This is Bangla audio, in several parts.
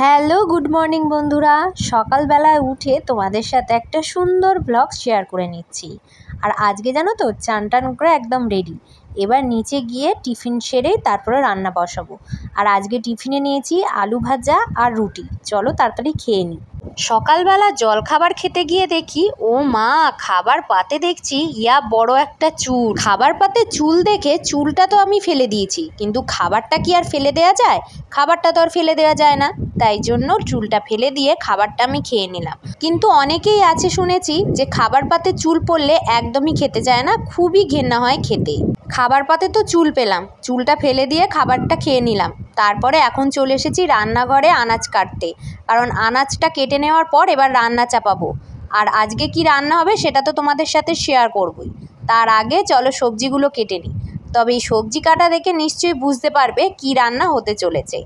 হ্যালো গুড মর্নিং বন্ধুরা, সকালবেলায় উঠে তোমাদের সাথে একটা সুন্দর ব্লগ শেয়ার করে নিচ্ছি। আর আজকে জানো তো, চান টান করে একদম রেডি। এবার নিচে গিয়ে টিফিন সেরে তারপরে রান্না বসাবো। আর আজকে টিফিনে নিয়েছি আলু ভাজা আর রুটি। চলো তাড়াতাড়ি খেয়ে নিই। সকালবেলা জল খাবার খেতে গিয়ে দেখি, ও মা, খাবার পাতে দেখছি ইয়া বড় একটা চুল। খাবার পাতে চুল দেখে চুলটা তো আমি ফেলে দিয়েছি, কিন্তু খাবারটা কি আর ফেলে দেওয়া যায়? খাবারটা তো আর ফেলে দেওয়া যায় না, তাই জন্য চুলটা ফেলে দিয়ে খাবারটা আমি খেয়ে নিলাম। কিন্তু অনেকেই আছে শুনেছি যে খাবার পাতে চুল পড়লে একদমই খেতে চায় না, খুবই ঘেন্না হয় খেতে। খাবার পাতে তো চুল পেলাম, চুলটা ফেলে দিয়ে খাবারটা খেয়ে নিলাম। তারপরে এখন চলে এসেছি রান্নাঘরে আনাজ কাটতে, কারণ আনাজটা কেটে নেওয়ার পর এবার রান্না চাপাবো। আর আজকে কি রান্না হবে সেটা তো তোমাদের সাথে শেয়ার করবই। তার আগে চলো সবজিগুলো কেটে নিই। তবে এই সবজি কাটা দেখে নিশ্চয়ই বুঝতে পারবে কি রান্না হতে চলেছে।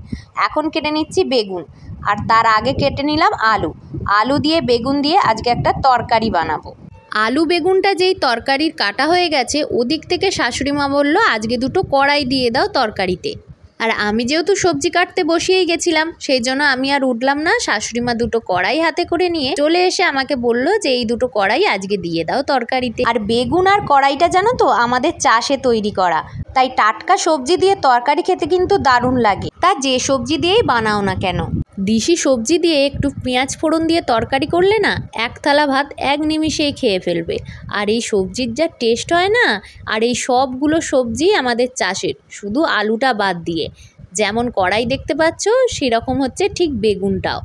এখন কেটে নিচ্ছি বেগুন, আর তার আগে কেটে নিলাম আলু। আলু দিয়ে বেগুন দিয়ে আজকে একটা তরকারি বানাবো। আলু বেগুনটা যেই তরকারির কাটা হয়ে গেছে, ওদিক থেকে শাশুড়ি মা বললো আজকে দুটো কড়াই দিয়ে দাও তরকারিতে। আর আমি যেহেতু সবজি কাটতে বসিয়েই গেছিলাম, সেই জন্য আমি আর উঠলাম না। শাশুড়ি মা দুটো কড়াই হাতে করে নিয়ে চলে এসে আমাকে বললো যে এই দুটো কড়াই আজকে দিয়ে দাও তরকারিতে। আর বেগুন আর কড়াইটা জানো তো আমাদের চাষে তৈরি করা, তাই টাটকা সবজি দিয়ে তরকারি খেতে কিন্তু দারুণ লাগে, তা যে সবজি দিয়েই বানাও না কেন। দেশি সবজি দিয়ে একটু পেঁয়াজ ফোড়ন দিয়ে তরকারি করলে না, এক থালা ভাত এক নিমিষেই খেয়ে ফেলবে। আর এই সবজির যা টেস্ট হয় না, আর এই সবগুলো সবজি আমাদের চাষের, শুধু আলুটা বাদ দিয়ে। যেমন কড়াই দেখতে পাচ্ছ, সেরকম হচ্ছে ঠিক বেগুনটাও।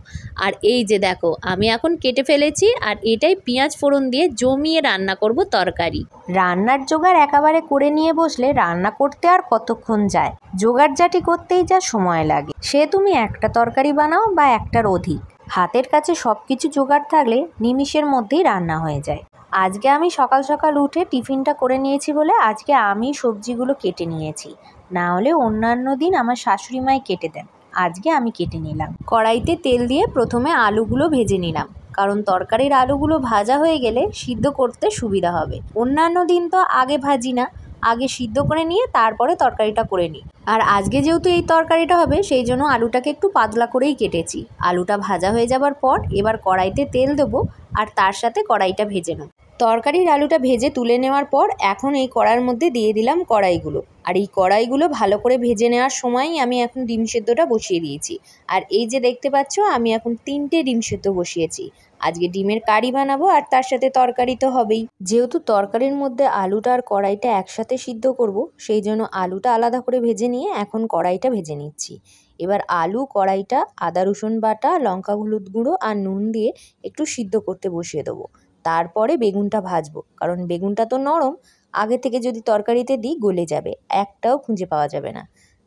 আর এই যে দেখো, আমি এখন কেটে ফেলেছি, আর এটাই পেঁয়াজ ফোড়ন দিয়ে জমিয়ে রান্না করব তরকারি। রান্নার জোগাড় একেবারে করে নিয়ে বসলে রান্না করতে আর কতক্ষণ যায়, জোগাড়জাটি করতেই যা সময় লাগে। সে তুমি একটা তরকারি বানাও বা একটার অধিক, হাতের কাছে সব কিছু জোগাড় থাকলে নিমিষের মধ্যেই রান্না হয়ে যায়। আজকে আমি সকাল সকাল উঠে টিফিনটা করে নিয়েছি বলে আজকে আমি সবজিগুলো কেটে নিয়েছি, না হলে অন্যান্য দিন আমার শাশুড়ি মাই কেটে দেন। আজকে আমি কেটে নিলাম। কড়াইতে তেল দিয়ে প্রথমে আলুগুলো ভেজে নিলাম, কারণ তরকারির আলুগুলো ভাজা হয়ে গেলে সিদ্ধ করতে সুবিধা হবে। অন্যান্য দিন তো আগে ভাজি না, আগে সিদ্ধ করে নিয়ে তারপরে তরকারিটা করে নিই। আর আজকে যেহেতু এই তরকারিটা হবে, সেই জন্য আলুটাকে একটু পাতলা করেই কেটেছি। আলুটা ভাজা হয়ে যাবার পর এবার কড়াইতে তেল দেবো, আর তার সাথে কড়াইটা ভেজে নেব। তরকারির আলুটা ভেজে তুলে নেওয়ার পর এখন এই কড়াইয়ের মধ্যে দিয়ে দিলাম কড়াইগুলো। আর এই কড়াইগুলো ভালো করে ভেজে নেওয়ার সময়ই আমি এখন ডিম সেদ্ধটা বসিয়ে দিয়েছি। আর এই যে দেখতে পাচ্ছ, আমি এখন 3টে ডিম সেদ্ধ বসিয়েছি। আজকে ডিমের কারি বানাবো, আর তার সাথে তরকারি তো হবেই। যেহেতু তরকারির মধ্যে আলুটা আর কড়াইটা একসাথে সিদ্ধ করব, সেই জন্য আলুটা আলাদা করে ভেজে নিয়ে এখন কড়াইটা ভেজে নিচ্ছি। এবার আলু, কড়াইটা আদা রসুন বাটা, লঙ্কা হলুদ গুঁড়ো আর নুন দিয়ে একটু সিদ্ধ করতে বসিয়ে দেবো। তারপরে বেগুনটা ভাজবো, কারণ বেগুনটা তো নরম, আগে থেকে যদি তরকারিতে দিই গলে যাবে, একটাও খুঁজে পাওয়া যাবে না।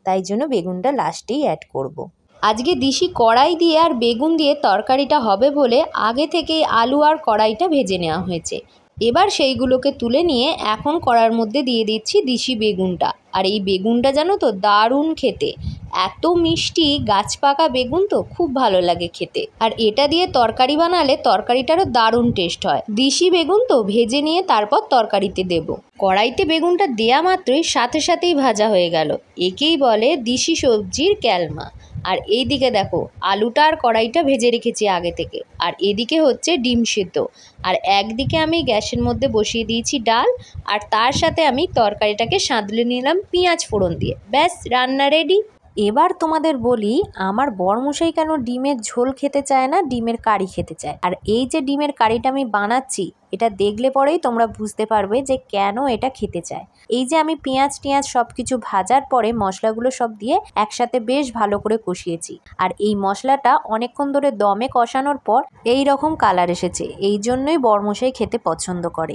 তাই জন্য বেগুনটা লাস্টেই অ্যাড করব। আজকে দিশি কড়াই দিয়ে আর বেগুন দিয়ে তরকারিটা হবে বলে আগে থেকেই আলু আর কড়াইটা ভেজে নেওয়া হয়েছে। এবার সেইগুলোকে তুলে নিয়ে এখন কড়ার মধ্যে দিয়ে দিচ্ছি দিশি বেগুনটা। আর এই বেগুনটা জানো তো দারুণ খেতে, এত মিষ্টি, গাছ পাকা বেগুন তো খুব ভালো লাগে খেতে। আর এটা দিয়ে তরকারি বানালে তরকারিটারও দারুণ টেস্ট হয়। দিশি বেগুন তো ভেজে নিয়ে তারপর তরকারিতে দেব। কড়াইতে বেগুনটা দেয়া মাত্রই সাথে সাথেই ভাজা হয়ে গেল, একেই বলে দিশি সবজির ক্যালমা। আর এইদিকে দেখো, আলুটা আর কড়াইটা ভেজে রেখেছি আগে থেকে, আর এদিকে হচ্ছে ডিম সেদ্ধ। আর একদিকে আমি গ্যাসের মধ্যে বসিয়ে দিয়েছি ডাল, আর তার সাথে আমি তরকারিটাকে সাঁতলে নিলাম পেঁয়াজ ফোড়ন দিয়ে। ব্যাস, রান্না রেডি। এবার তোমাদের বলি, আমার বরমশাই কেন ডিমের ঝোল খেতে চায় না, ডিমের কারি খেতে চায়। আর এই যে ডিমের কারিটা আমি বানাচ্ছি, এটা দেখলে পরেই তোমরা বুঝতে পারবে যে কেন এটা খেতে চায়। এই যে আমি পেঁয়াজ টিয়াজ সব কিছু ভাজার পরে মশলাগুলো সব দিয়ে একসাথে বেশ ভালো করে কষিয়েছি। আর এই মশলাটা অনেকক্ষণ ধরে দমে কষানোর পর এই রকম কালার এসেছে, এই জন্যই বরমশাই খেতে পছন্দ করে।